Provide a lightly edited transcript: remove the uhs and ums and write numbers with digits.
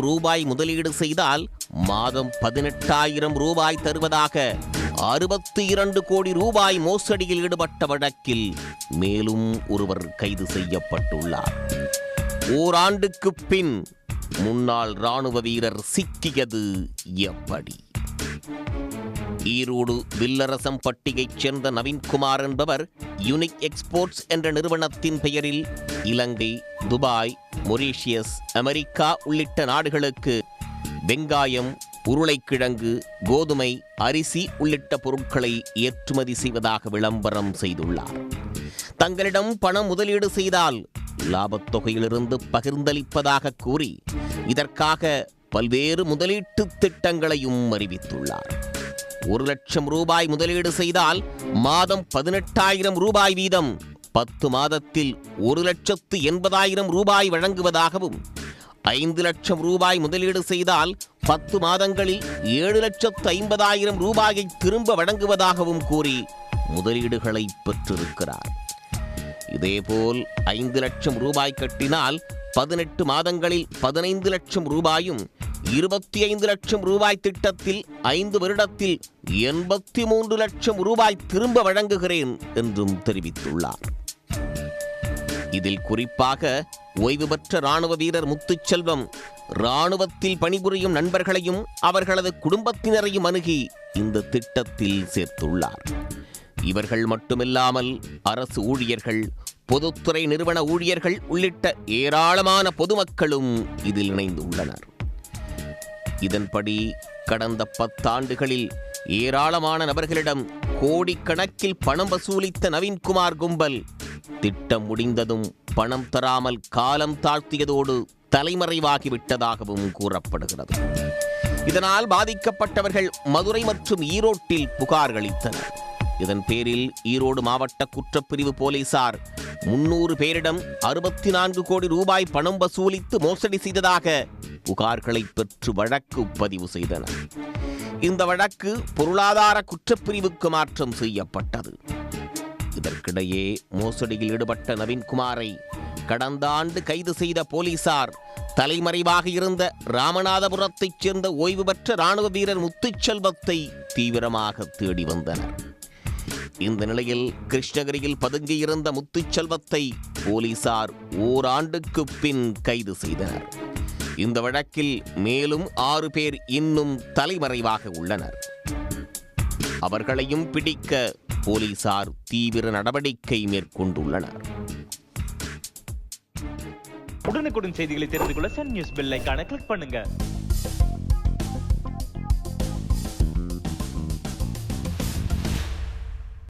ரூபாய் முதலீடு செய்தால் மாதம் 18,000 ரூபாய் தருவதாக 62 கோடி ரூபாய் மோசடியில் ஈடுபட்ட வழக்கில் மேலும் ஒருவர் கைது செய்யப்பட்டுள்ளார். ஓராண்டுக்கு பின் முன்னாள் ராணுவ வீரர் சிக்கியது எப்படி? ஈரோடு வில்லரசம்பட்டியைச் சேர்ந்த நவீன்குமார் என்பவர் யூனிக் எக்ஸ்போர்ட்ஸ் என்ற நிறுவனத்தின் பெயரில் இலங்கை, துபாய், மொரீஷியஸ், அமெரிக்கா உள்ளிட்ட நாடுகளுக்கு வெங்காயம், உருளைக்கிழங்கு, கோதுமை, அரிசி உள்ளிட்ட பொருட்களை ஏற்றுமதி செய்வதாக விளம்பரம் செய்துள்ளார். தங்களிடம் பணம் முதலீடு செய்தால் லாபத்தொகையிலிருந்து பகிர்ந்தளிப்பதாக கூறி இதற்காக பல்வேறு முதலீட்டு திட்டங்களையும் அறிவித்துள்ளார். 1,00,000 ரூபாய் முதலீடு செய்தால் மாதம் 18,000 ரூபாய் வீதம் 10 மாதத்தில் 1,80,000 ரூபாய் வழங்குவதாகவும், 5 லட்சம் ரூபாய் முதலீடு செய்தால் 10 மாதங்களில் 7,50,000 ரூபாயை திரும்ப வழங்குவதாகவும் கூறி முதலீடுகளை பெற்றிருக்கிறார். இதேபோல் 5 லட்சம் ரூபாய் கட்டினால் 18 மாதங்களில் 15 லட்சம் ரூபாயும், 25 லட்சம் ரூபாய் திட்டத்தில் 5 வருடத்தில் 83 லட்சம் ரூபாய் திரும்ப வழங்குகிறேன் என்றும் தெரிவித்துள்ளார். இதில் குறிப்பாக ஓய்வு பெற்ற ராணுவ வீரர் முத்துச்செல்வம் ராணுவத்தில் பணிபுரியும் நண்பர்களையும் அவர்களது குடும்பத்தினரையும் அணுகி இந்த திட்டத்தில் சேர்த்துள்ளார். இவர்கள் மட்டுமில்லாமல் அரசு ஊழியர்கள், பொதுத்துறை நிறுவன ஊழியர்கள் உள்ளிட்ட ஏராளமான பொதுமக்களும் இதில் இணைந்துள்ளனர். இதன்படி கடந்த 10 ஆண்டுகளில் ஏராளமான நபர்களிடம் கோடிக்கணக்கில் பணம் வசூலித்த நவீன்குமார் கும்பல் திட்டம் முடிந்ததும் பணம் தராமல் காலம் தாழ்த்தியதோடு தலைமறைவாகிவிட்டதாகவும் கூறப்படுகிறது. இதனால் பாதிக்கப்பட்டவர்கள் மதுரை மற்றும் ஈரோட்டில் புகார் அளித்தனர். இதன் பேரில் ஈரோடு மாவட்ட குற்றப்பிரிவு போலீசார் 300 பேரிடம் 64 கோடி ரூபாய் பணம் வசூலித்து மோசடி செய்ததாக புகார்களை பெற்று வழக்கு பதிவு செய்தனர். இந்த வழக்கு பொருளாதார குற்றப்பிரிவுக்கு மாற்றம் செய்யப்பட்டது. இதற்கிடையே மோசடியில் ஈடுபட்ட நவீன்குமாரை கடந்த ஆண்டு கைது செய்த போலீசார் தலைமறைவாக இருந்த ராமநாதபுரத்தைச் சேர்ந்த ஓய்வு பெற்ற ராணுவ வீரர் முத்துச்செல்வத்தை தீவிரமாக தேடி வந்தனர். இந்த நிலையில் கிருஷ்ணகிரியில் பதுங்கியிருந்த முத்துச்செல்வத்தை போலீசார் ஓராண்டுக்கு பின் கைது செய்தனர். இந்த வழக்கில் மேலும் 6 பேர் இன்னும் தலைமறைவாக உள்ளனர். அவர்களையும் பிடிக்க போலீசார் தீவிர நடவடிக்கை மேற்கொண்டுள்ளனர். உடனுக்குடன் செய்திகளை தெரிந்து கொள்ள சன் நியூஸ் பெல் ஐகானை கிளிக் பண்ணுங்க.